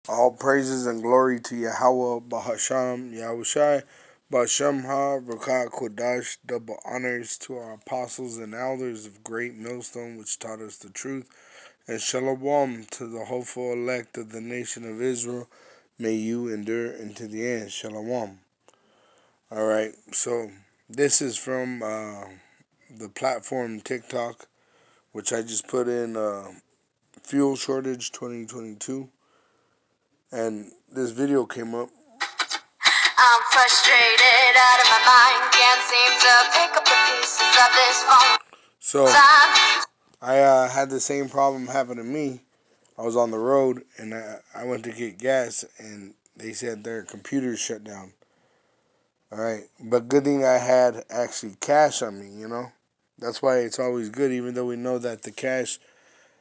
All praises and glory to Yahweh Bahasham Yahushai Bashem Ha Rakat Kodash. Double honors to our apostles and elders of Great Millstone, which taught us the truth. And Shalom to the hopeful elect of the nation of Israel. May you endure into the end. Shalom. Alright, so this is from the platform TikTok, which I just put in fuel shortage 2022. And this video came up. I'm frustrated out of my mind. Can't seem to pick up the pieces of this phone. So I had the same problem happen to me. I was on the road and I went to get gas and they said their computer shut down. All right, but good thing I had actually cash on me. That's why it's always good, even though we know that the cash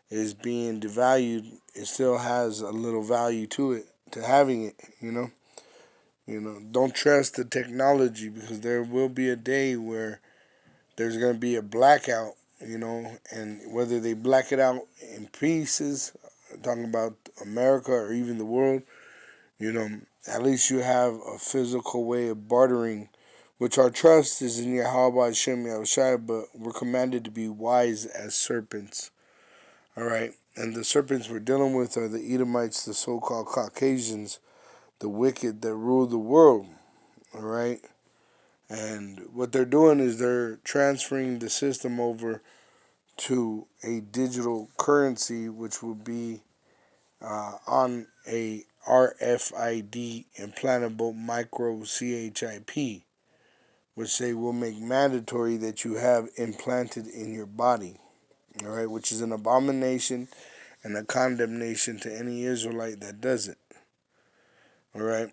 is being devalued, it still has a little value to it, to having it. Don't trust the technology, because there will be a day where there's going to be a blackout, and whether they black it out in pieces, talking about America or even the world, at least you have a physical way of bartering, which our trust is in Yahweh Hashem Yahushai, but we're commanded to be wise as serpents. All right, and the serpents we're dealing with are the Edomites, the so-called Caucasians, the wicked that rule the world. All right. And what they're doing is they're transferring the system over to a digital currency, which will be on a RFID implantable micro CHIP, which they will make mandatory that you have implanted in your body. All right, which is an abomination and a condemnation to any Israelite that does it. All right.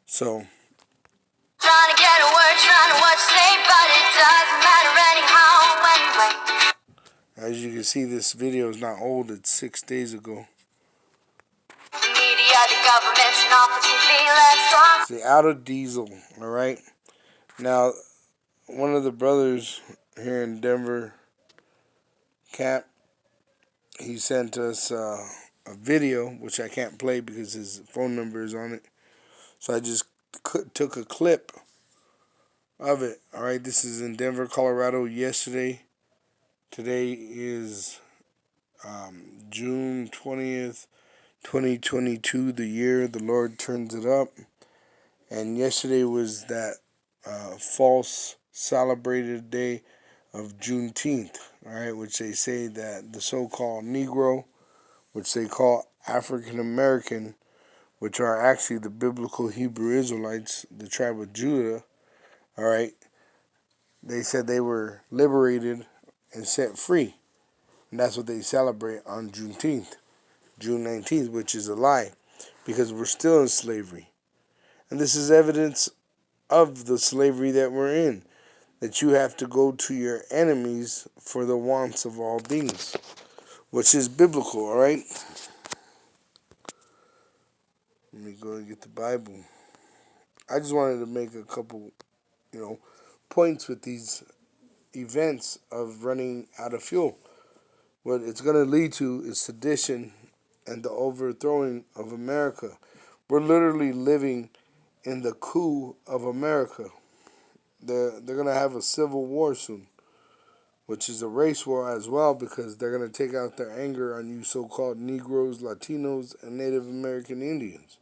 So Trying to get a word, trying to what you say, but it doesn't matter anyhow anyway. as you can see, this video is not old. It's 6 days ago. The media, the governments, and all let's talk. The Auto Diesel. All right. Now, one of the brothers here in Denver, Cap, he sent us a video, which I can't play because his phone number is on it. So I just took a clip of it. All right, this is in Denver, Colorado yesterday. Today is June 20th, 2022, the year the Lord turns it up. And yesterday was that false celebrated day of Juneteenth, all right, which they say that the so-called Negro, which they call African American, which are actually the biblical Hebrew Israelites, the tribe of Judah, all right, they said they were liberated and set free. And that's what they celebrate on Juneteenth, June 19th, which is a lie, because we're still in slavery. And this is evidence of the slavery that we're in, that you have to go to your enemies for the wants of all things, which is biblical, all right? Let me go and get the Bible. I just wanted to make a couple, points with these events of running out of fuel. What it's going to lead to is sedition and the overthrowing of America. We're literally living in the coup of America. They're going to have a civil war soon, which is a race war as well, because they're going to take out their anger on you so-called Negroes, Latinos, and Native American Indians,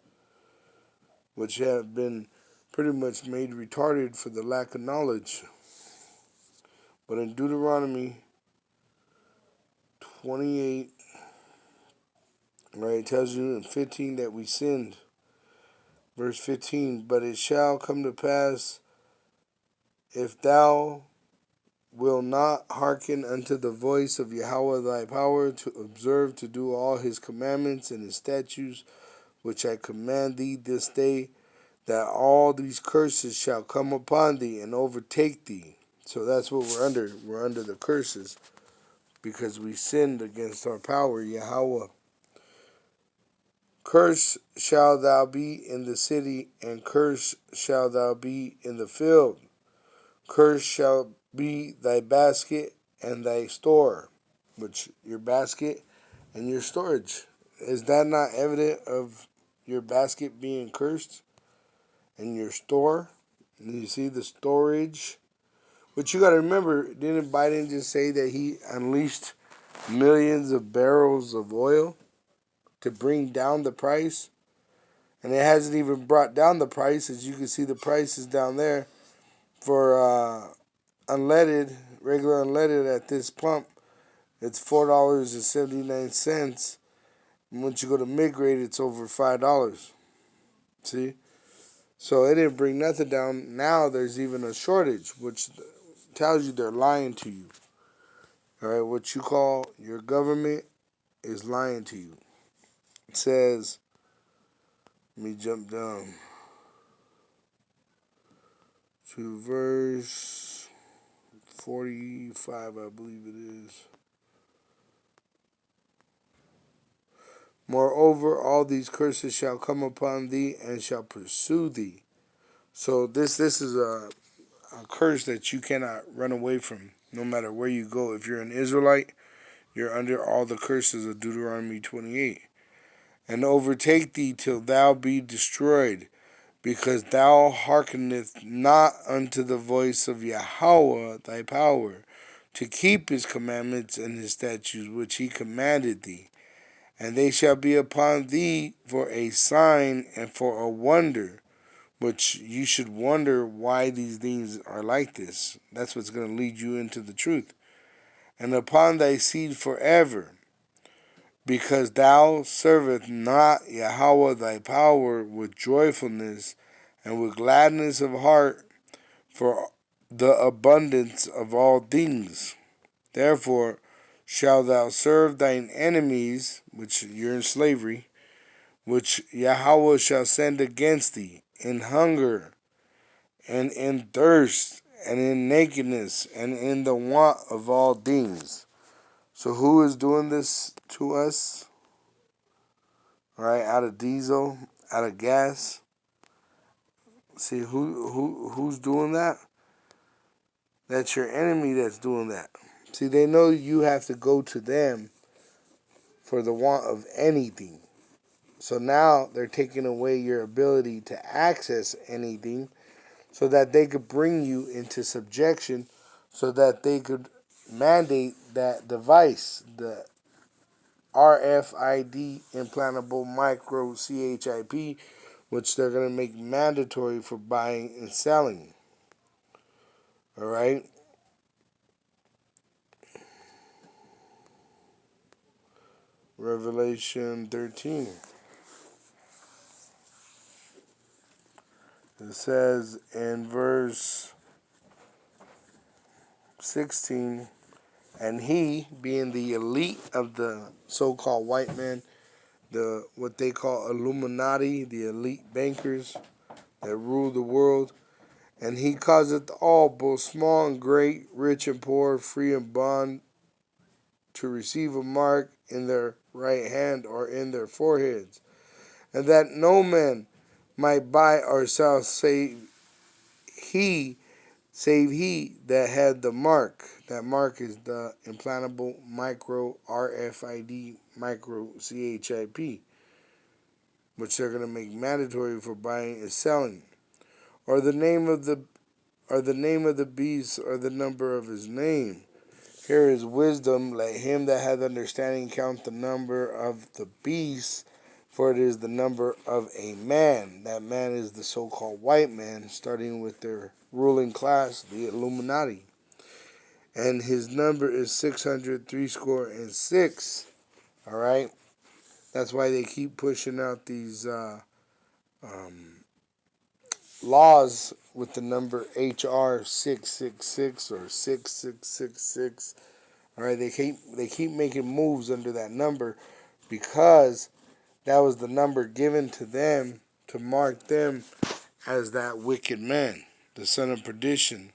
which have been pretty much made retarded for the lack of knowledge. But in Deuteronomy 28, right, it tells you in 15 that we sinned. Verse 15, but it shall come to pass, if thou will not hearken unto the voice of Yahweh thy power, to observe to do all his commandments and his statutes, which I command thee this day, that all these curses shall come upon thee and overtake thee. So that's what we're under. We're under the curses because we sinned against our power, Yahweh. Cursed shalt thou be in the city, and cursed shalt thou be in the field. Cursed shall be thy basket and thy store, which your basket and your storage, Is that not evident of your basket being cursed and your store? And you see the storage. But you got to remember, didn't Biden just say that he unleashed millions of barrels of oil to bring down the price? And it hasn't even brought down the price. As you can see, the prices down there for unleaded, regular unleaded at this pump, it's $4.79. And once you go to mid grade, it's over $5. See? So it didn't bring nothing down. Now there's even a shortage, which tells you they're lying to you. All right, what you call your government is lying to you. It says, let me jump down to verse 45, I believe it is. Moreover, all these curses shall come upon thee and shall pursue thee. So this is a curse that you cannot run away from, no matter where you go. If you're an Israelite, you're under all the curses of Deuteronomy 28. And overtake thee till thou be destroyed, because thou hearkenest not unto the voice of Yahweh thy power, to keep his commandments and his statutes which he commanded thee. And they shall be upon thee for a sign and for a wonder, which you should wonder why these things are like this. That's what's going to lead you into the truth. And upon thy seed forever, because thou servest not Yahweh thy power with joyfulness and with gladness of heart for the abundance of all things. Therefore shalt thou serve thine enemies, which you're in slavery, which Yahweh shall send against thee, in hunger, and in thirst, and in nakedness, and in the want of all things. So who is doing this to us? All right, out of diesel, out of gas. See who's doing that? That's your enemy that's doing that. See, they know you have to go to them for the want of anything. So now they're taking away your ability to access anything so that they could bring you into subjection, so that they could mandate that device, the RFID implantable micro CHIP, which they're going to make mandatory for buying and selling. All right? Revelation 13. It says in verse 16, and he, being the elite of the so-called white men, the what they call Illuminati, the elite bankers that rule the world, and he causeth all, both small and great, rich and poor, free and bond, to receive a mark in their right hand or in their foreheads, and that no man might buy or sell he save he that had the mark. That mark is the implantable micro RFID micro CHIP, which they're going to make mandatory for buying and selling, or the name of the beast, or the number of his name. Here is wisdom. Let him that hath understanding count the number of the beast, for it is the number of a man. That man is the so-called white man, starting with their ruling class, the Illuminati. And his number is 636. All right? That's why they keep pushing out these laws with the number HR 666 or 6666. All right, they keep making moves under that number, because that was the number given to them to mark them as that wicked man, the son of perdition,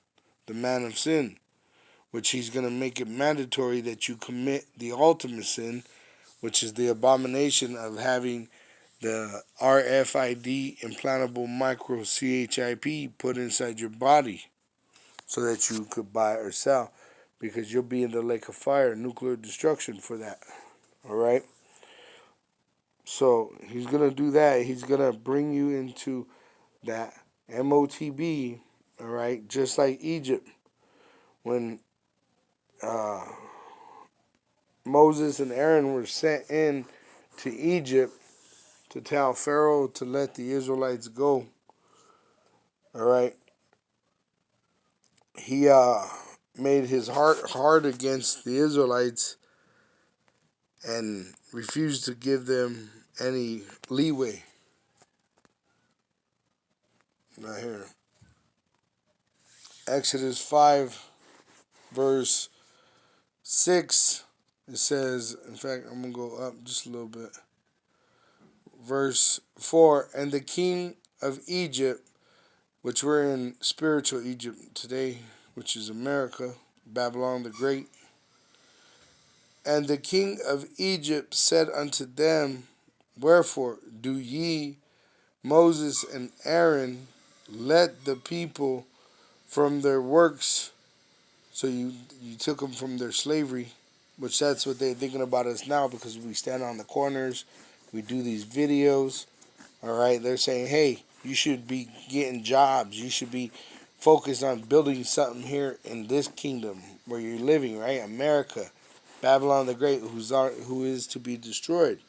the man of sin, which he's going to make it mandatory that you commit the ultimate sin, which is the abomination of having the RFID implantable micro CHIP put inside your body so that you could buy or sell, because you'll be in the lake of fire, nuclear destruction for that. All right? So he's gonna do that. He's gonna bring you into that MOTB, all right, just like Egypt when uh, Moses and Aaron were sent in to Egypt to tell Pharaoh to let the Israelites go. All right, he made his heart hard against the Israelites and refused to give them any leeway. Right here, Exodus 5, verse 6. It says, in fact, I'm gonna go up just a little bit. Verse 4, and the king of Egypt, which we're in spiritual Egypt today, which is America, Babylon the Great. And the king of Egypt said unto them, wherefore do ye, Moses and Aaron, let the people from their works? So you took them from their slavery, which that's what they're thinking about us now, because we stand on the corners, we do these videos. All right, they're saying, hey, you should be getting jobs. You should be focused on building something here in this kingdom where you're living, right? America, Babylon the Great, who is to be destroyed.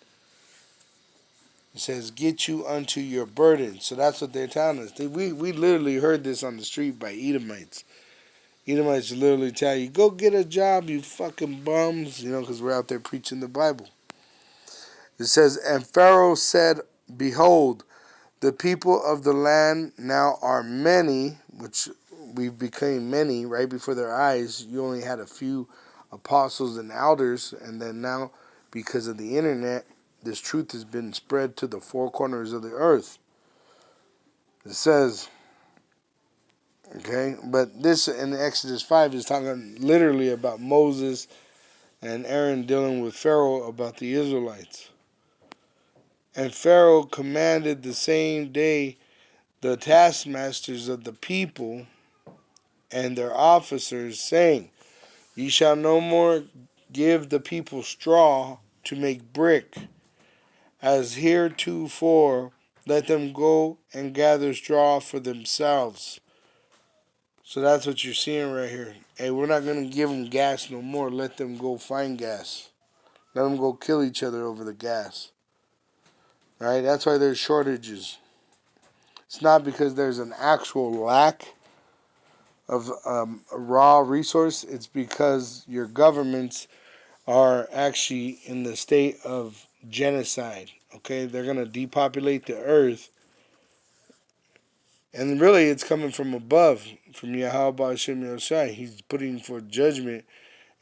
It says, get you unto your burden. So that's what they're telling us. We literally heard this on the street by Edomites. Edomites literally tell you, go get a job, you fucking bums, because we're out there preaching the Bible. It says, and Pharaoh said, behold, the people of the land now are many, which we became many right before their eyes. You only had a few apostles and elders, and then now, because of the internet, this truth has been spread to the four corners of the earth. It says, okay, but this in Exodus 5 is talking literally about Moses and Aaron dealing with Pharaoh about the Israelites. And Pharaoh commanded the same day the taskmasters of the people and their officers, saying, ye shall no more give the people straw to make brick, as heretofore. Let them go and gather straw for themselves. So that's what you're seeing right here. Hey, we're not going to give them gas no more. Let them go find gas. Let them go kill each other over the gas. All right? That's why there's shortages. It's not because there's an actual lack of a raw resource. It's because your governments are actually in the state of genocide. Okay, they're gonna depopulate the earth, and really, it's coming from above, from Yahweh Ba'Shem Yoshai. He's putting for judgment,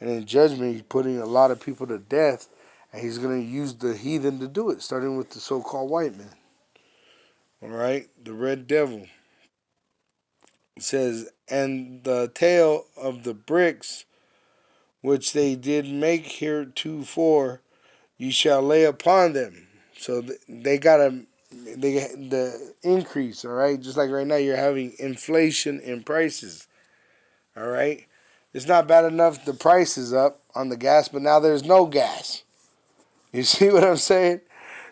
and in judgment, he's putting a lot of people to death, and he's gonna use the heathen to do it, starting with the so-called white man. All right, the red devil. It says, and the tale of the bricks which they did make heretofore, ye shall lay upon them. So they got the increase, all right? Just like right now, you're having inflation in prices, all right? It's not bad enough the price is up on the gas, but now there's no gas. You see what I'm saying?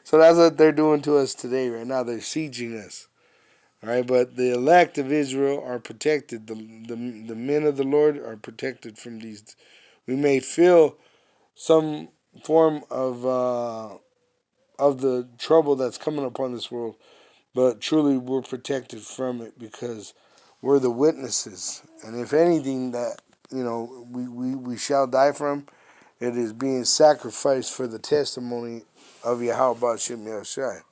So that's what they're doing to us today, right now. They're sieging us, all right? But the elect of Israel are protected. The men of the Lord are protected from these. We may feel some form of the trouble that's coming upon this world, but truly we're protected from it because we're the witnesses. And if anything that we shall die from, it is being sacrificed for the testimony of Yahweh Ba'Shem Yahushai.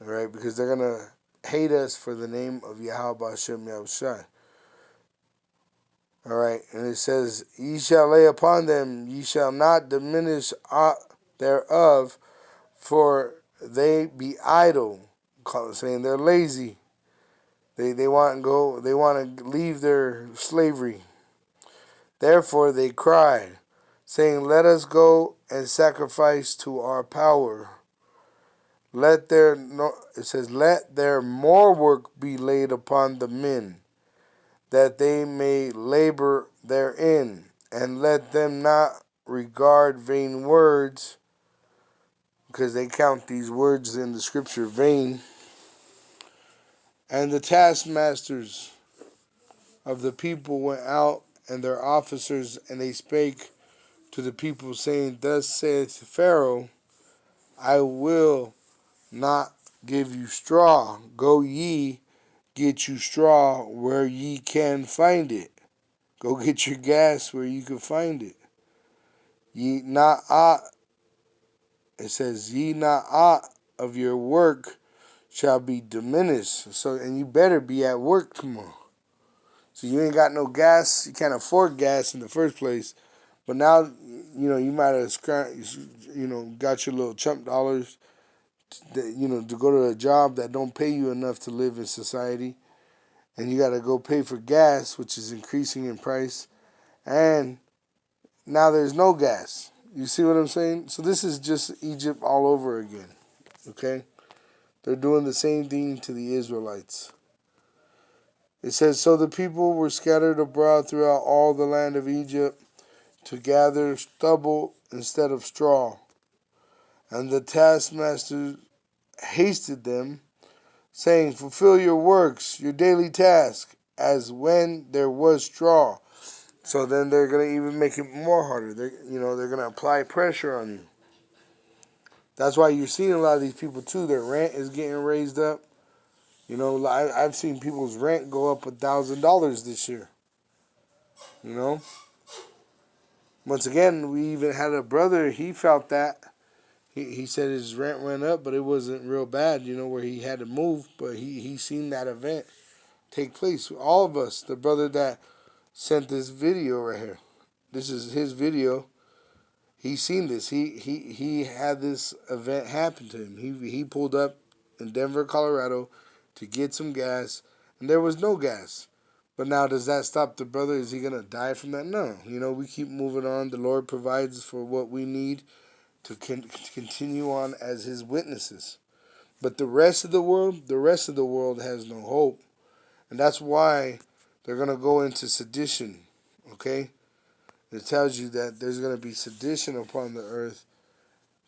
All right, because they're gonna hate us for the name of Yahweh Ba'Shem Yahushai. All right, and it says, ye shall lay upon them, ye shall not diminish aught thereof, for they be idle, saying they're lazy. They want to leave their slavery. Therefore they cry, saying, let us go and sacrifice to our power. Let their more work be laid upon the men, that they may labor therein, and let them not regard vain words. because they count these words in the scripture vain. And the taskmasters of the people went out, and their officers, and they spake to the people, saying, Thus saith Pharaoh, I will not give you straw. Go ye, get you straw where ye can find it. Go get your gas where you can find it. Ye not aught, it says, ye not aught of your work shall be diminished. So, and you better be at work tomorrow. So you ain't got no gas. You can't afford gas in the first place. But now, you might have, got your little chump dollars, to go to a job that don't pay you enough to live in society. And you got to go pay for gas, which is increasing in price. And now there's no gas. You see what I'm saying? So this is just Egypt all over again. Okay? They're doing the same thing to the Israelites. It says, So the people were scattered abroad throughout all the land of Egypt to gather stubble instead of straw. And the taskmaster hasted them, saying, Fulfill your works, your daily task, as when there was straw. So then they're going to even make it more harder. They're going to apply pressure on you. That's why you're seeing a lot of these people too. Their rent is getting raised up. I've seen people's rent go up $1,000 this year. Once again, we even had a brother. He felt that. He said his rent went up, but it wasn't real bad. Where he had to move, but he seen that event take place. All of us. The brother that sent this video right here. This is his video. He seen this. He had this event happen to him. He pulled up in Denver, Colorado, to get some gas, and there was no gas. But now, does that stop the brother? Is he gonna die from that? No. We keep moving on. The Lord provides for what we need to continue on as His witnesses. But the rest of the world has no hope, and that's why they're gonna go into sedition. Okay. It tells you that there's going to be sedition upon the earth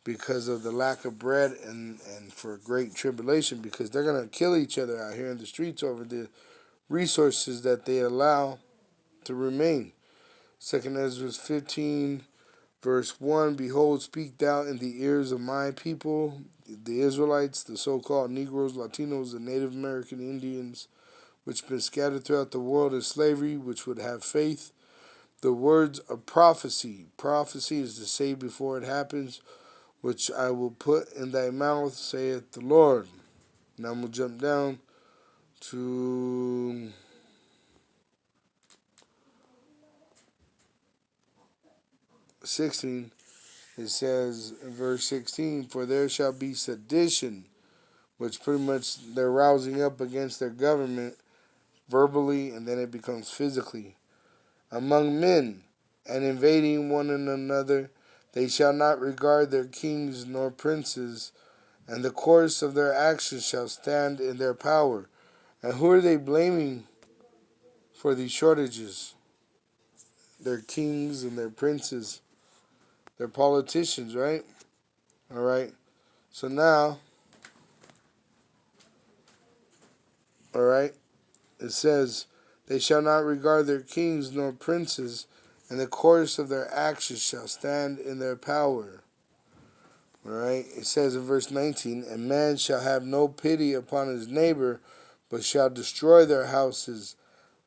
because of the lack of bread and for great tribulation, because they're going to kill each other out here in the streets over the resources that they allow to remain. 2 Ezra 15, verse 1, Behold, speak thou in the ears of my people, the Israelites, the so-called Negroes, Latinos, and Native American Indians, which have been scattered throughout the world in slavery, which would have faith, the words of prophecy. Prophecy is to say before it happens, which I will put in thy mouth, saith the Lord. Now I'm going to jump down to 16. It says in verse 16, For there shall be sedition, which pretty much they're rousing up against their government verbally, and then it becomes physically, among men, and invading one another. They shall not regard their kings nor princes, and the course of their actions shall stand in their power. And who are they blaming for these shortages? Their kings and their princes, their politicians, right? All right. So now, all right, it says, They shall not regard their kings nor princes, and the course of their actions shall stand in their power. All right. It says in verse 19, And man shall have no pity upon his neighbor, but shall destroy their houses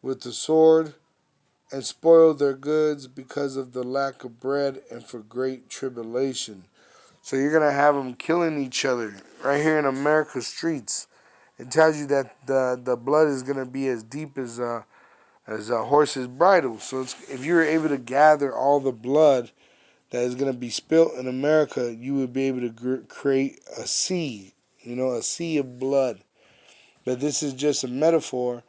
with the sword, and spoil their goods because of the lack of bread and for great tribulation. So you're going to have them killing each other right here in America's streets. It tells you that the blood is going to be as deep as a horse's bridle. So if you were able to gather all the blood that is going to be spilt in America, you would be able to create a sea, a sea of blood. But this is just a metaphor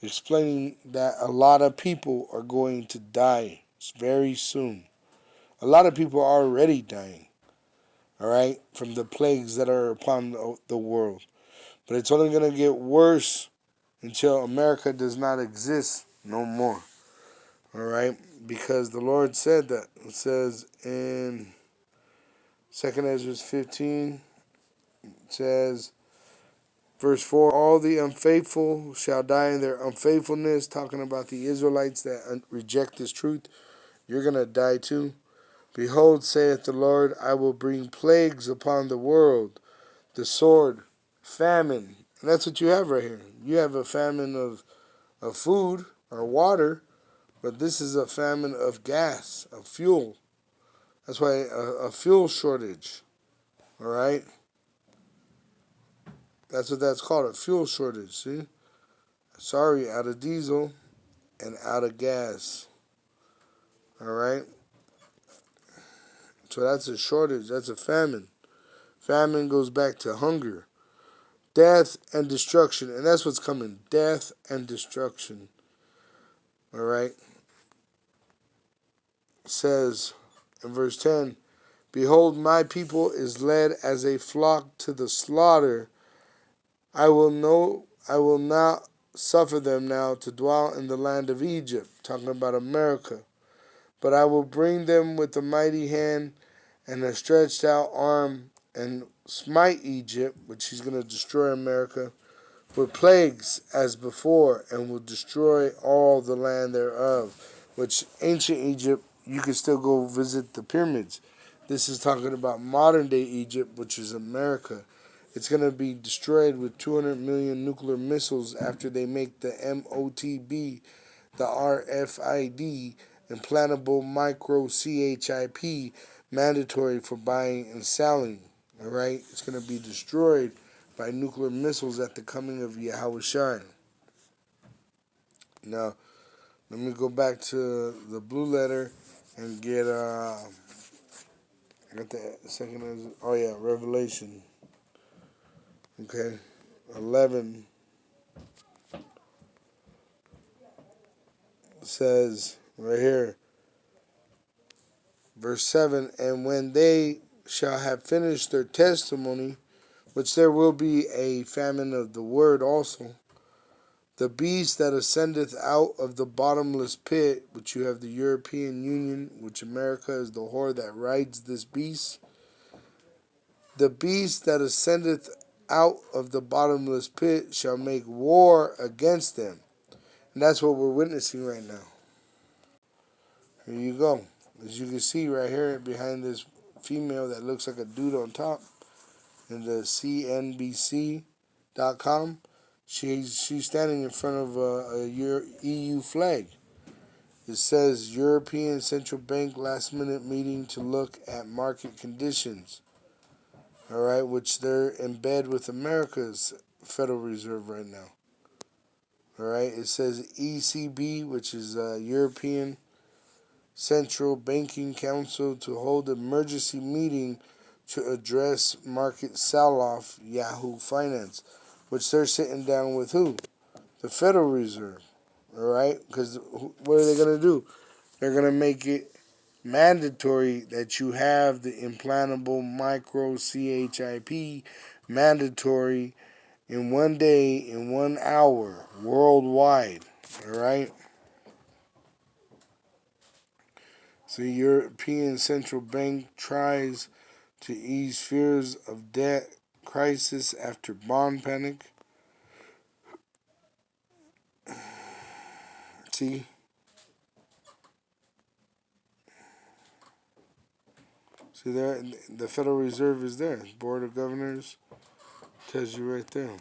explaining that a lot of people are going to die very soon. A lot of people are already dying, all right, from the plagues that are upon the world. But it's only going to get worse until America does not exist no more, all right, because the Lord said that. It says in 2nd Ezra 15 says, verse 4, all the unfaithful shall die in their unfaithfulness, talking about the Israelites that reject this truth. You're going to die too. Behold, saith the Lord, I will bring plagues upon the world, the sword, famine. And that's what you have right here. You have a famine of food or water, but this is a famine of gas, of fuel. That's why a fuel shortage. All right? That's what that's called, a fuel shortage. See? Sorry, out of diesel and out of gas. All right? So that's a shortage. That's a famine. Famine goes back to hunger, death, and destruction. And that's what's coming, death and destruction. All right? It says in verse 10, behold, my people is led as a flock to the slaughter. I will not suffer them now to dwell in the land of Egypt, talking about America. But I will bring them with a mighty hand and a stretched out arm and smite Egypt, which he's going to destroy America, with plagues as before, and will destroy all the land thereof. Which ancient Egypt, you can still go visit the pyramids. This is talking about modern day Egypt, which is America. It's going to be destroyed with 200 million nuclear missiles after they make the MOTB, the RFID, implantable microchip, mandatory for buying and selling. All right, it's going to be destroyed by nuclear missiles at the coming of Yahushua. Now, let me go back to the blue letter and get I got the second. Oh yeah, Revelation. Okay, 11 says right here, verse 7, and when they shall have finished their testimony, which there will be a famine of the word also, the beast that ascendeth out of the bottomless pit, which you have the European Union, which America is the whore that rides this beast, the beast that ascendeth out of the bottomless pit shall make war against them. And that's what we're witnessing right now. Here you go. As you can see right here behind this female that looks like a dude on top in the CNBC.com, she's standing in front of a EU flag. It says European Central Bank last minute meeting to look at market conditions. All right, which they're in bed with America's Federal Reserve right now. All right, it says ECB, which is European Central Banking Council, to hold emergency meeting to address market sell-off Yahoo Finance, which they're sitting down with who? The Federal Reserve. All right, because what are they going to do? They're going to make it mandatory that you have the implantable microchip mandatory in 1 day, in 1 hour, worldwide. All right. So European Central Bank tries to ease fears of debt crisis after bond panic. See? See there, the Federal Reserve is there. Board of Governors tells you right there.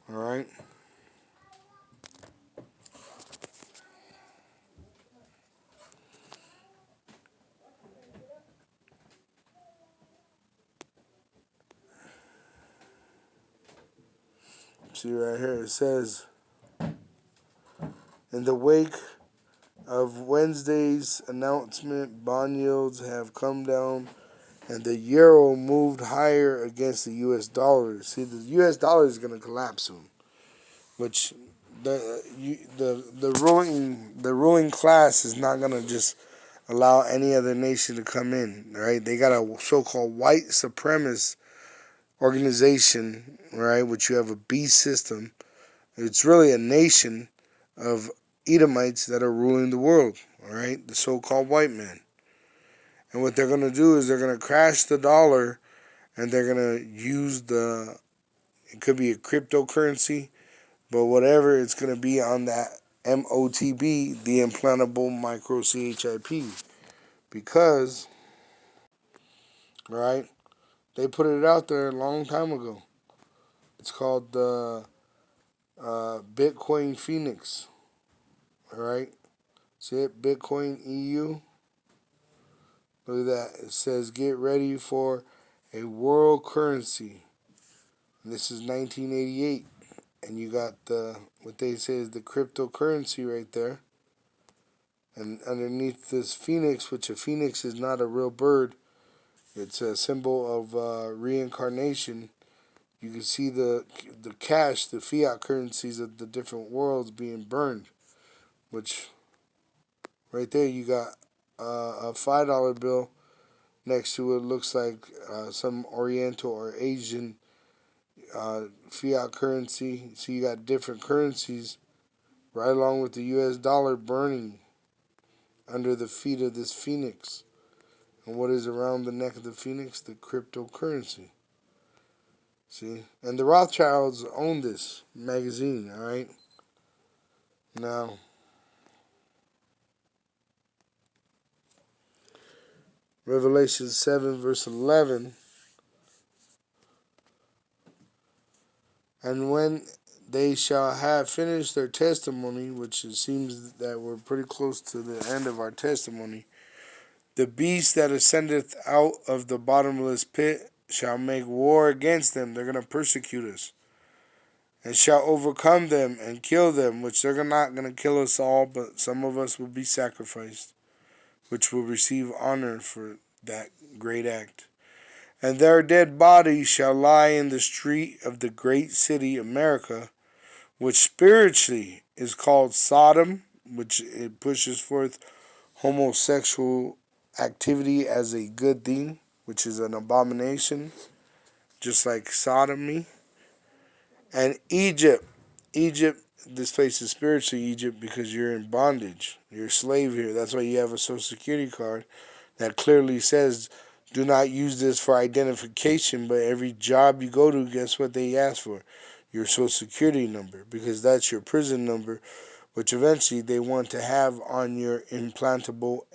All right. See right here, it says, in the wake of Wednesday's announcement, bond yields have come down and the euro moved higher against the U.S. dollar. See, the U.S. dollar is going to collapse soon, which the ruling class is not going to just allow any other nation to come in, right? They got a so-called white supremacist organization, right, which you have a beast system. It's really a nation of Edomites that are ruling the world, all right, the so-called white man. And what they're going to do is they're going to crash the dollar, and they're going to use it could be a cryptocurrency, but whatever, it's going to be on that MOTB, the implantable microchip, because, right, they put it out there a long time ago. It's called the Bitcoin Phoenix, all right? See it? Bitcoin EU. Look at that. It says, get ready for a world currency. And this is 1988. And you got what they say is the cryptocurrency right there. And underneath this phoenix, which a phoenix is not a real bird, it's a symbol of reincarnation. You can see the cash, the fiat currencies of the different worlds being burned. Which right there you got a $5 bill. Next to it looks like some Oriental or Asian fiat currency. So you got different currencies right along with the US dollar burning under the feet of this phoenix. And what is around the neck of the phoenix? The cryptocurrency. See? And the Rothschilds own this magazine, alright? Now, Revelation 7 verse 11. And when they shall have finished their testimony, which it seems that we're pretty close to the end of our testimony, the beast that ascendeth out of the bottomless pit shall make war against them. They're going to persecute us. And shall overcome them and kill them, which they're not going to kill us all, but some of us will be sacrificed, which will receive honor for that great act. And their dead bodies shall lie in the street of the great city America, which spiritually is called Sodom, which it pushes forth homosexual activity as a good thing, which is an abomination, just like sodomy. And Egypt, this place is spiritually Egypt because you're in bondage. You're a slave here. That's why you have a social security card that clearly says, do not use this for identification, but every job you go to, guess what they ask for? Your social security number, because that's your prison number, which eventually they want to have on your implantable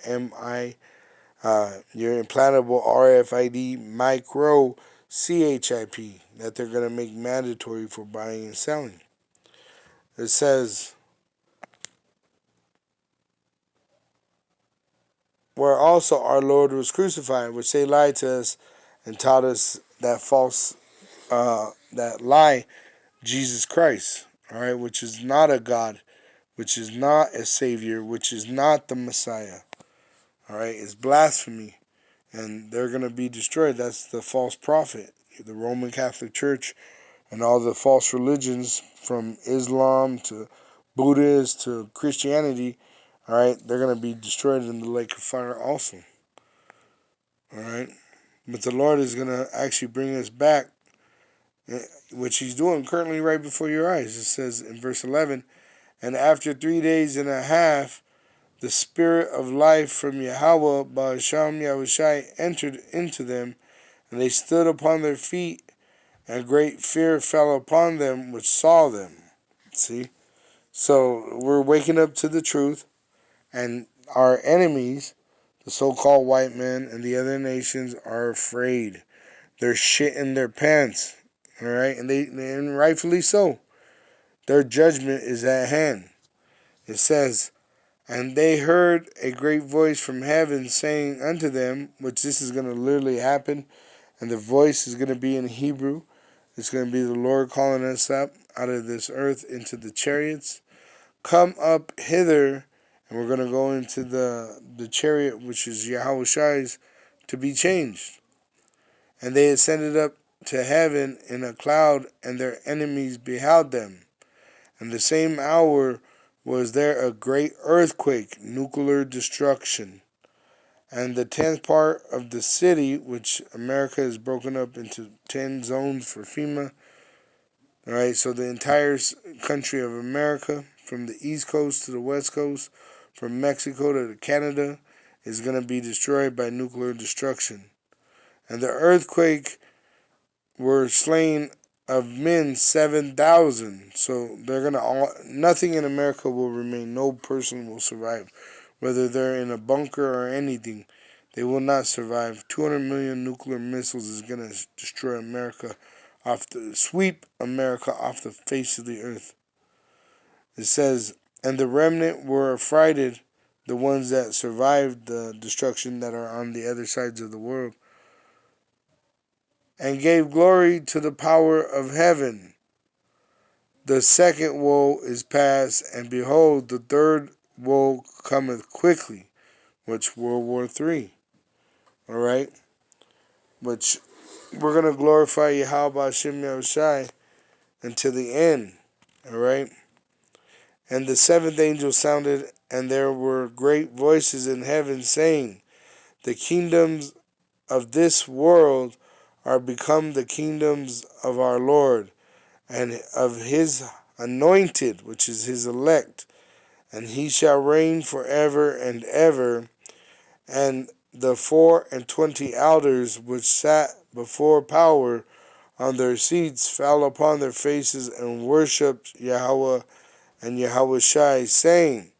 your implantable RFID micro CHIP that they're going to make mandatory for buying and selling. It says, where also our Lord was crucified, which they lied to us and taught us that false, that lie, Jesus Christ, all right, which is not a God, which is not a Savior, which is not the Messiah, all right, it's blasphemy, and they're going to be destroyed. That's the false prophet, the Roman Catholic Church, and all the false religions from Islam to Buddhist to Christianity, all right, they're going to be destroyed in the lake of fire also, all right. But the Lord is going to actually bring us back, which he's doing currently right before your eyes. It says in verse 11, and after 3 days and a half, the spirit of life from Yahweh, Ba'asham Yahushai, entered into them, and they stood upon their feet, and great fear fell upon them which saw them. See? So we're waking up to the truth, and our enemies, the so-called white men and the other nations, are afraid. They're shitting their pants, all right? And rightfully so. Their judgment is at hand. It says, and they heard a great voice from heaven saying unto them, which this is going to literally happen, and the voice is going to be in Hebrew. It's going to be the Lord calling us up out of this earth into the chariots. Come up hither, and we're going to go into the chariot, which is Yahushai's, to be changed. And they ascended up to heaven in a cloud, and their enemies beheld them. And the same hour was there a great earthquake, nuclear destruction. And the 10th part of the city, which America is broken up into 10 zones for FEMA. All right, so the entire country of America, from the East Coast to the West Coast, from Mexico to Canada, is going to be destroyed by nuclear destruction. And the earthquake were slain of men 7,000. So they're going to all, nothing in America will remain. No person will survive. Whether they're in a bunker or anything, they will not survive. 200 million nuclear missiles is going to destroy America, sweep America off the face of the earth. It says, and the remnant were affrighted, the ones that survived the destruction that are on the other sides of the world, and gave glory to the power of heaven. The second woe is past, and behold, the third woe cometh quickly, which World War III. All right, which we're gonna glorify Yahweh Hashem Yahushai until the end. All right, and the seventh angel sounded, and there were great voices in heaven saying, the kingdoms of this world are become the kingdoms of our Lord and of his anointed, which is his elect, and he shall reign forever and ever. And the 24 elders which sat before power on their seats fell upon their faces and worshipped Yahweh and Yahushai, saying,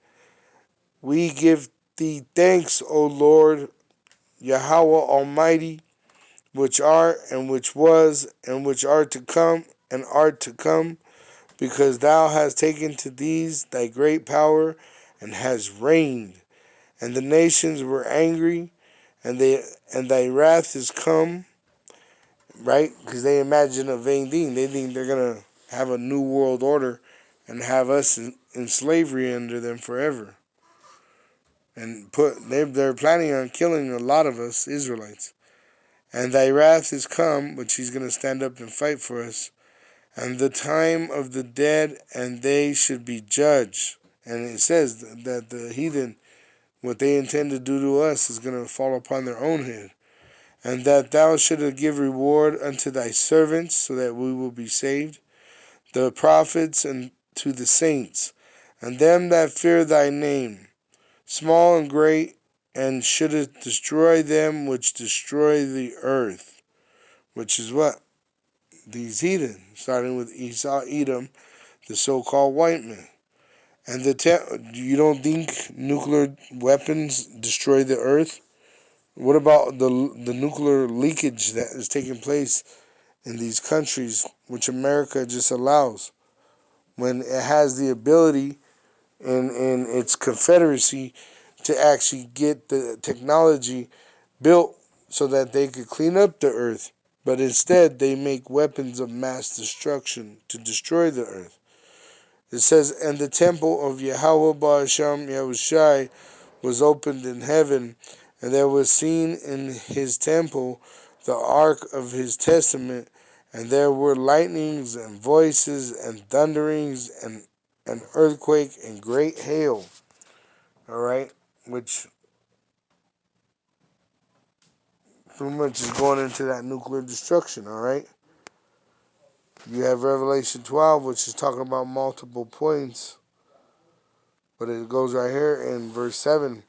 we give thee thanks, O Lord, Yahweh Almighty, which are, and which was, and which are to come, and art to come, because thou hast taken to these thy great power, and hast reigned. And the nations were angry, and thy wrath is come, right? Because they imagine a vain thing. They think they're going to have a new world order and have us in slavery under them forever. And they're planning on killing a lot of us Israelites. And thy wrath is come, which he's going to stand up and fight for us. And the time of the dead, and they should be judged. And it says that the heathen, what they intend to do to us is going to fall upon their own head. And that thou shouldest give reward unto thy servants, so that we will be saved, the prophets and to the saints, and them that fear thy name, small and great, and shouldest destroy them which destroy the earth. Which is what? These heathen, starting with Esau, Edom, the so-called white man. And you don't think nuclear weapons destroy the earth? What about the nuclear leakage that is taking place in these countries, which America just allows, when it has the ability in its confederacy to actually get the technology built so that they could clean up the earth? But instead, they make weapons of mass destruction to destroy the earth. It says, and the temple of Yahweh Ba'asham Yahushai was opened in heaven, and there was seen in his temple the ark of his testament, and there were lightnings and voices and thunderings and an earthquake and great hail. All right, which pretty much is going into that nuclear destruction. All right. You have Revelation 12, which is talking about multiple points. But it goes right here in verse 7.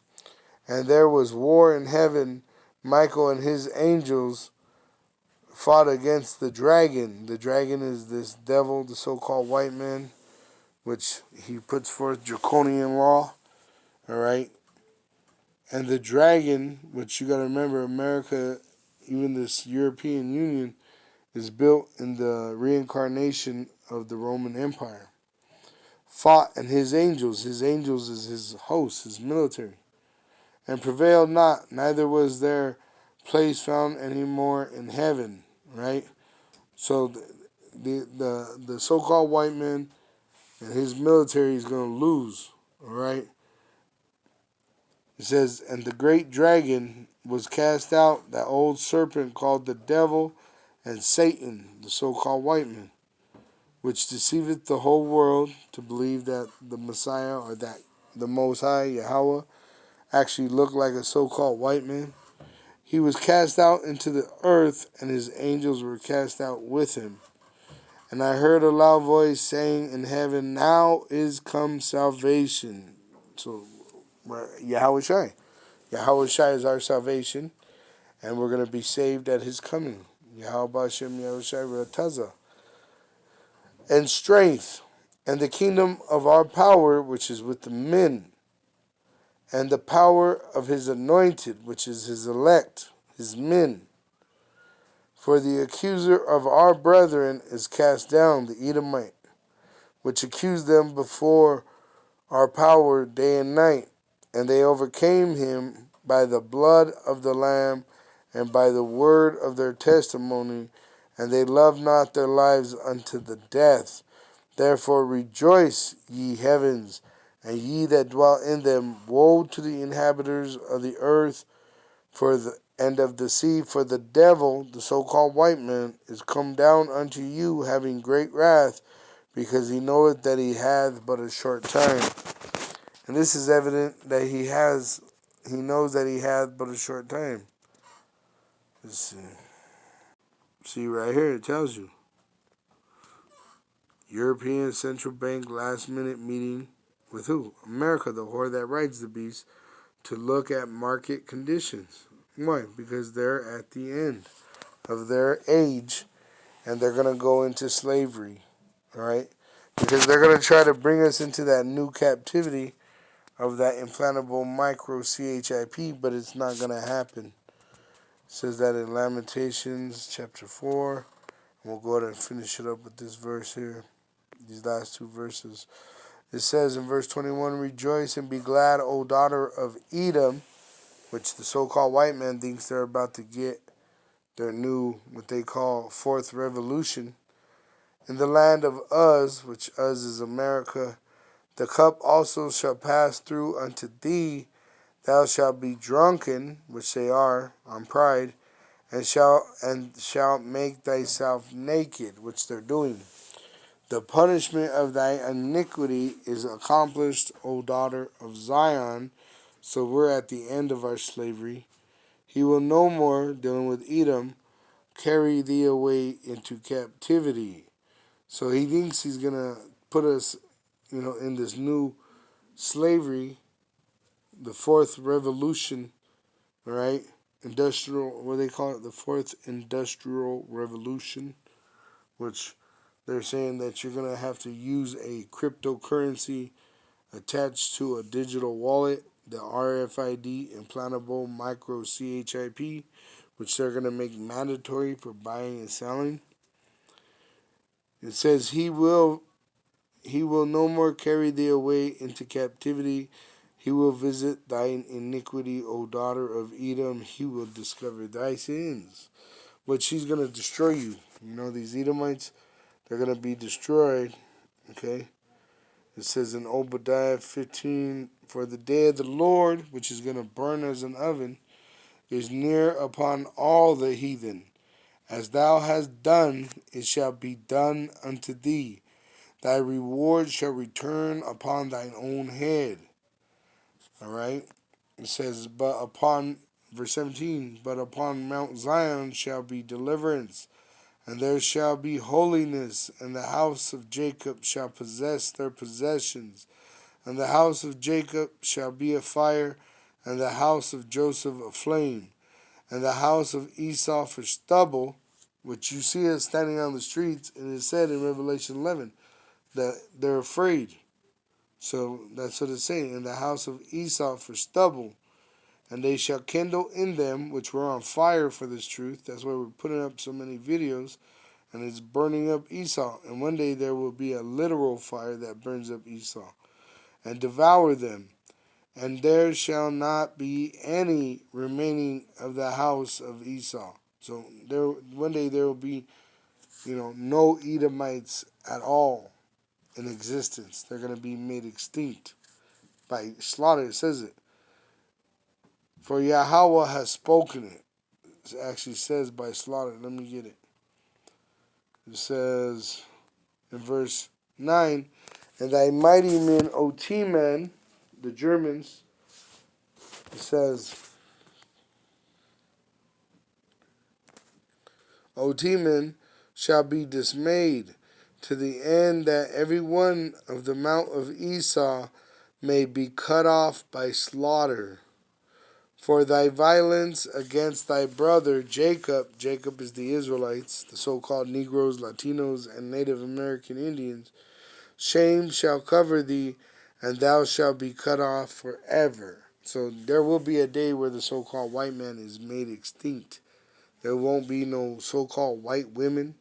And there was war in heaven. Michael and his angels fought against the dragon. The dragon is this devil, the so-called white man, which he puts forth draconian law. All right. And the dragon, which you got to remember, America, even this European Union, is built in the reincarnation of the Roman Empire. Fought, and his angels is his host, his military, and prevailed not, neither was their place found any more in heaven. Right? So the so-called white man and his military is going to lose. All right? It says, and the great dragon was cast out, that old serpent called the devil and Satan, the so-called white man, which deceiveth the whole world, to believe that the Messiah, or that the Most High, Yahweh, actually looked like a so-called white man. He was cast out into the earth, and his angels were cast out with him. And I heard a loud voice saying in heaven, now is come salvation. So, Yahushai. Yahweh Shai is our salvation, and we're going to be saved at his coming. Yahweh Shem Yahweh Shai Rataza. And strength, and the kingdom of our power, which is with the men, and the power of his anointed, which is his elect, his men. For the accuser of our brethren is cast down, the Edomite, which accused them before our power day and night, and they overcame him by the blood of the Lamb and by the word of their testimony, and they loved not their lives unto the death. Therefore rejoice, ye heavens, and ye that dwell in them. Woe to the inhabitants of the earth and of the sea, for the devil, the so-called white man, is come down unto you, having great wrath, because he knoweth that he hath but a short time. And this is evident that he knows that he hath but a short time. Let's see. See right here, it tells you. European Central Bank last minute meeting with who? America, the whore that rides the beast, to look at market conditions. Why? Because they're at the end of their age and they're going to go into slavery. All right? Because they're going to try to bring us into that new captivity of that implantable micro CHIP, but it's not going to happen. It says that in Lamentations chapter 4. We'll go ahead and finish it up with this verse here, these last two verses. It says in verse 21, rejoice and be glad, O daughter of Edom, which the so-called white man thinks they're about to get their new, what they call, fourth revolution. In the land of Uz, which Uz is America, the cup also shall pass through unto thee. Thou shalt be drunken, which they are, on pride, and shalt make thyself naked, which they're doing. The punishment of thy iniquity is accomplished, O daughter of Zion. So we're at the end of our slavery. He will no more, dealing with Edom, carry thee away into captivity. So he thinks he's going to put us, in this new slavery, the fourth revolution, right? Industrial, what do they call it? The fourth industrial revolution, which they're saying that you're going to have to use a cryptocurrency attached to a digital wallet, the RFID implantable micro CHIP, which they're going to make mandatory for buying and selling. It says, He will no more carry thee away into captivity. He will visit thine iniquity, O daughter of Edom. He will discover thy sins. But she's going to destroy you. These Edomites, they're going to be destroyed. Okay? It says in Obadiah 15, for the day of the Lord, which is going to burn as an oven, is near upon all the heathen. As thou hast done, it shall be done unto thee. Thy reward shall return upon thine own head. All right? It says, verse 17, but upon Mount Zion shall be deliverance, and there shall be holiness, and the house of Jacob shall possess their possessions, and the house of Jacob shall be a fire, and the house of Joseph a flame, and the house of Esau for stubble, which you see us standing on the streets, and it said in Revelation 11 that they're afraid. So that's what it's saying, in the house of Esau for stubble, and they shall kindle in them, which were on fire for this truth. That's why we're putting up so many videos, and it's burning up Esau. And one day there will be a literal fire that burns up Esau, and devour them. And there shall not be any remaining of the house of Esau. So one day there will be, no Edomites at all in existence. They're going to be made extinct by slaughter. It says it. For Yahweh has spoken it. It actually says by slaughter. Let me get it. It says in verse 9, and thy mighty men, O T-men, the Germans, it says, O T-men shall be dismayed, to the end that every one of the mount of Esau may be cut off by slaughter. For thy violence against thy brother Jacob, Jacob is the Israelites, the so-called Negroes, Latinos, and Native American Indians, shame shall cover thee, and thou shalt be cut off forever. So there will be a day where the so-called white man is made extinct. There won't be no so-called white women,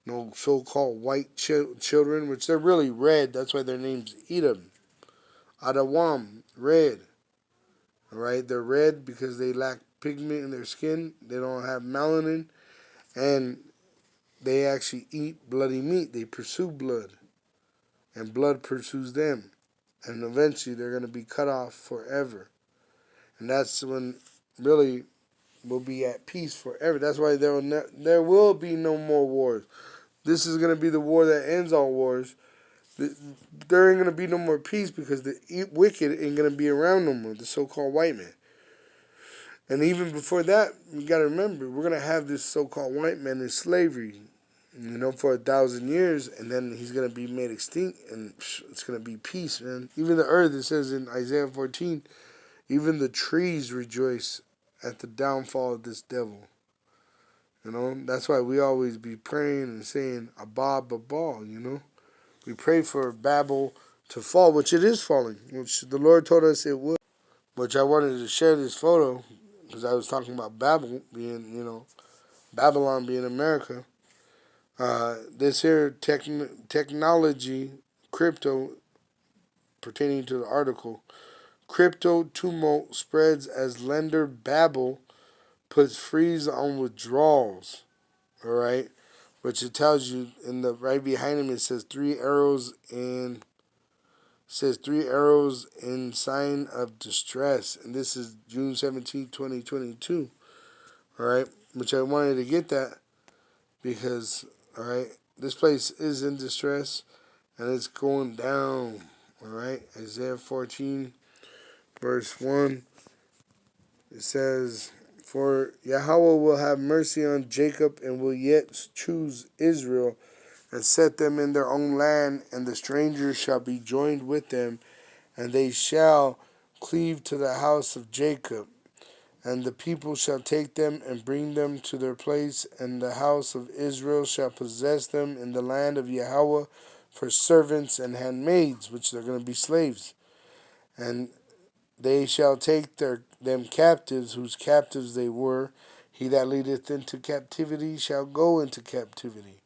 no so-called white children, which they're really red. That's why their name's Edom, Adawam, red. All right, they're red because they lack pigment in their skin. They don't have melanin, and they actually eat bloody meat. They pursue blood, and blood pursues them, and eventually they're going to be cut off forever. And that's when really we'll be at peace forever. That's why there will be no more wars. This is going to be the war that ends all wars. There ain't going to be no more peace because the wicked ain't going to be around no more, the so-called white man. And even before that, you got to remember, we're going to have this so-called white man in slavery, for 1,000 years, and then he's going to be made extinct, and it's going to be peace, man. Even the earth, it says in Isaiah 14, even the trees rejoice at the downfall of this devil. That's why we always be praying and saying, Abba, Babal, We pray for Babel to fall, which it is falling, which the Lord told us it would. Which I wanted to share this photo, because I was talking about Babel being, Babylon being America. This here technology, crypto, pertaining to the article, crypto tumult spreads as lender Babel puts freeze on withdrawals. All right, which it tells you right behind him. It says three arrows in sign of distress, and this is June 17, 2022. All right, which I wanted to get that because, all right, this place is in distress and it's going down. All right, Isaiah 14, verse 1, it says, for Yahweh will have mercy on Jacob and will yet choose Israel and set them in their own land, and the strangers shall be joined with them, and they shall cleave to the house of Jacob. And the people shall take them and bring them to their place, and the house of Israel shall possess them in the land of Yahweh for servants and handmaids, which they're going to be slaves. And they shall take them captives, whose captives they were. He that leadeth into captivity shall go into captivity.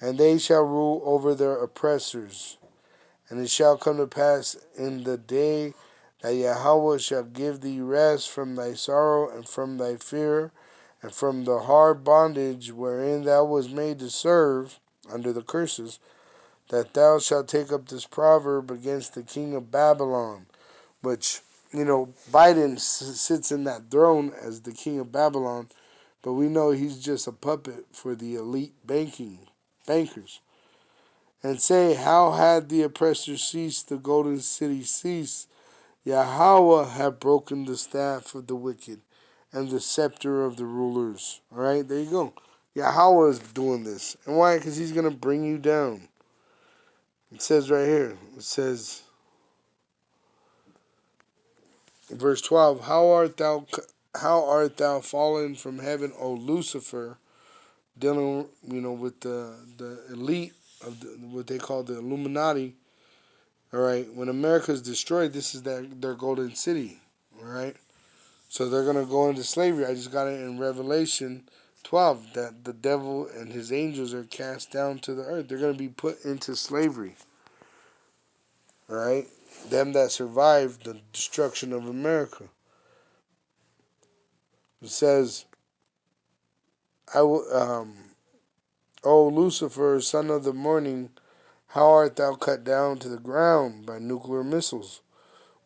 And they shall rule over their oppressors. And it shall come to pass in the day that Yahweh shall give thee rest from thy sorrow and from thy fear, and from the hard bondage wherein thou wast made to serve under the curses, that thou shalt take up this proverb against the king of Babylon, which, Biden sits in that throne as the king of Babylon, but we know he's just a puppet for the elite bankers. And say, how had the oppressor ceased, the golden city ceased? Yahweh had broken the staff of the wicked and the scepter of the rulers. All right, there you go. Yahweh is doing this. And why? Because he's going to bring you down. It says right here, it says, verse 12, how art thou fallen from heaven, O Lucifer, dealing, with the elite of what they call the Illuminati. All right, when America is destroyed, this is their golden city. All right, so they're going to go into slavery. I just got it in Revelation 12 that the devil and his angels are cast down to the earth. They're going to be put into slavery. All right, them that survived the destruction of America. It says, O Lucifer, son of the morning, how art thou cut down to the ground by nuclear missiles,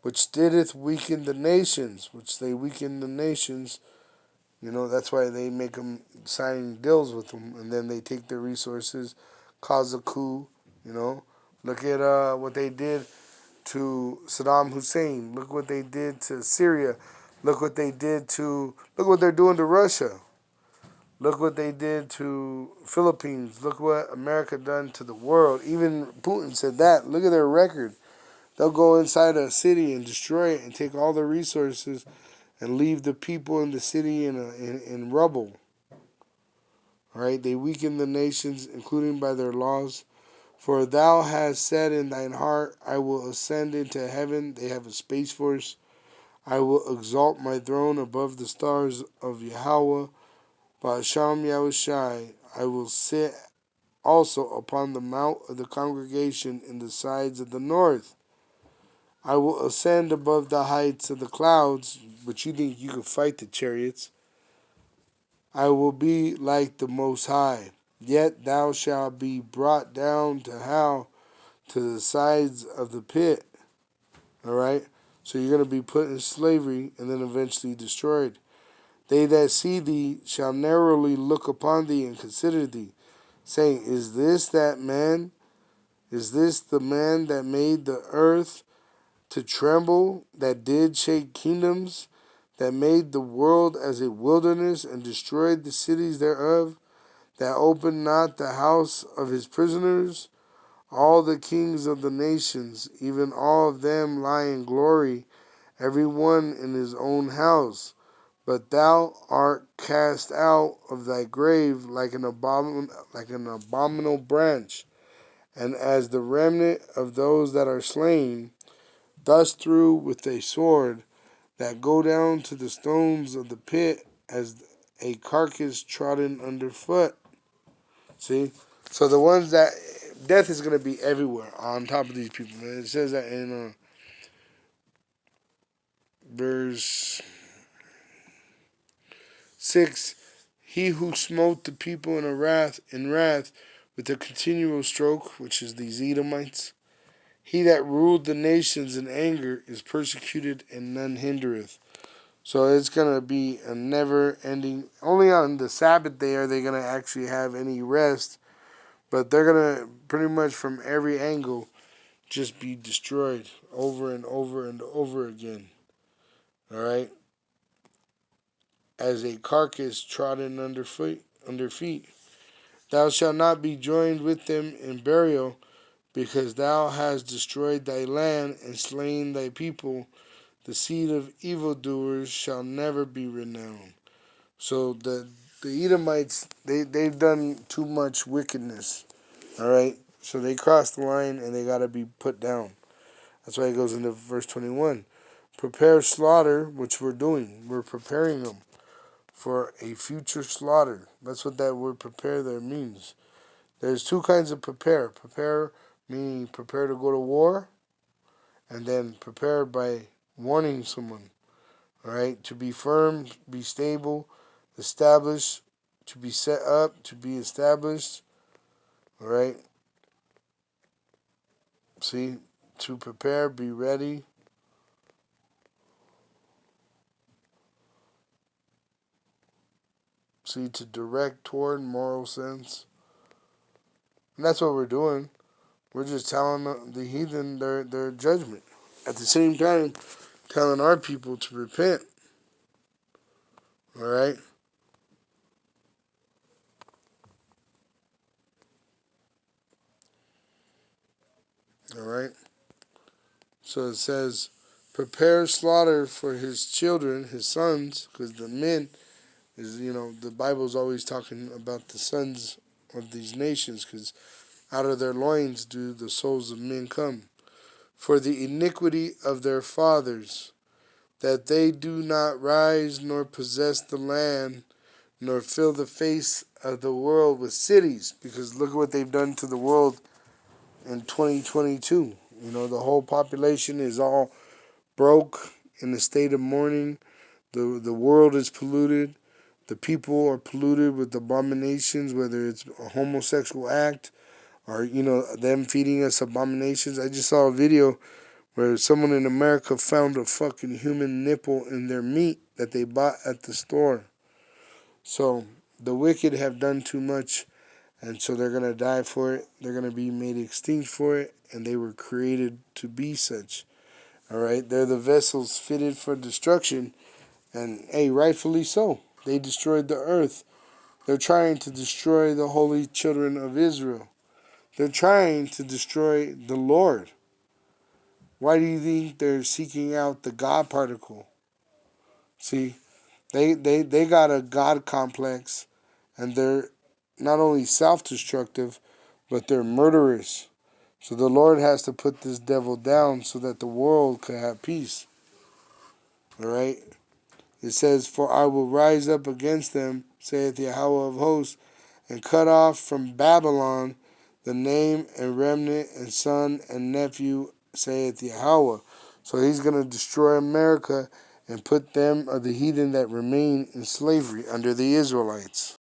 which didst weaken the nations, which they weaken the nations. That's why they make them signing deals with them, and then they take their resources, cause a coup. Look at what they did to Saddam Hussein. Look what they did to Syria. Look what they're doing to Russia. Look what they did to Philippines. Look what America done to the world. Even Putin said that. Look at their record. They'll go inside a city and destroy it and take all the resources and leave the people in the city in rubble. All right, they weaken the nations, including by their laws. For thou hast said in thine heart, I will ascend into heaven. They have a space force. I will exalt my throne above the stars of Yahweh. Ba'asham Yahushai. I will sit also upon the mount of the congregation in the sides of the north. I will ascend above the heights of the clouds. But you think you can fight the chariots? I will be like the Most High. Yet thou shalt be brought down to hell, to the sides of the pit. All right? So you're going to be put in slavery and then eventually destroyed. They that see thee shall narrowly look upon thee and consider thee, saying, Is this that man? Is this the man that made the earth to tremble, that did shake kingdoms, that made the world as a wilderness and destroyed the cities thereof, that opened not the house of his prisoners? All the kings of the nations, even all of them, lie in glory, every one in his own house. But thou art cast out of thy grave like an abominable branch, and as the remnant of those that are slain, thus through with a sword, that go down to the stones of the pit, as a carcass trodden underfoot. See? So the ones that death is going to be everywhere on top of these people. It says that in verse 6, he who smote the people in wrath with a continual stroke, which is these Edomites, he that ruled the nations in anger is persecuted, and none hindereth. So it's going to be a never ending. Only on the Sabbath day are they going to actually have any rest, but they're going to pretty much from every angle just be destroyed over and over and over again. All right? As a carcass trodden under feet. Thou shalt not be joined with them in burial, because thou hast destroyed thy land and slain thy people. The seed of evildoers shall never be renowned. So the Edomites, they've done too much wickedness. All right? So they crossed the line and they got to be put down. That's why it goes into verse 21. Prepare slaughter, which we're doing. We're preparing them for a future slaughter. That's what that word prepare there means. There's two kinds of prepare. Prepare meaning prepare to go to war, and then prepare by warning someone. All right? To be firm, be stable, established, to be set up, to be established. All right? See? To prepare, be ready. See, to direct toward moral sense. And that's what we're doing. We're just telling the heathen their judgment. At the same time, telling our people to repent. All right? All right? So it says, prepare slaughter for his children, his sons, because the men is, the Bible's always talking about the sons of these nations, because out of their loins do the souls of men come. For the iniquity of their fathers, that they do not rise nor possess the land, nor fill the face of the world with cities. Because look at what they've done to the world in 2022. The whole population is all broke, in a state of mourning. The world is polluted. The people are polluted with abominations, whether it's a homosexual act or, them feeding us abominations. I just saw a video where someone in America found a fucking human nipple in their meat that they bought at the store. So the wicked have done too much, and so they're going to die for it. They're going to be made extinct for it, and they were created to be such. All right? They're the vessels fitted for destruction, and, hey, rightfully so. They destroyed the earth. They're trying to destroy the holy children of Israel. They're trying to destroy the Lord. Why do you think they're seeking out the God particle? See, they got a God complex, and they're not only self-destructive, but they're murderous. So the Lord has to put this devil down so that the world can have peace. All right. It says, "For I will rise up against them, saith Yahweh of hosts, and cut off from Babylon the name and remnant and son and nephew, saith Yahweh." So he's going to destroy America and put them, or the heathen that remain, in slavery under the Israelites.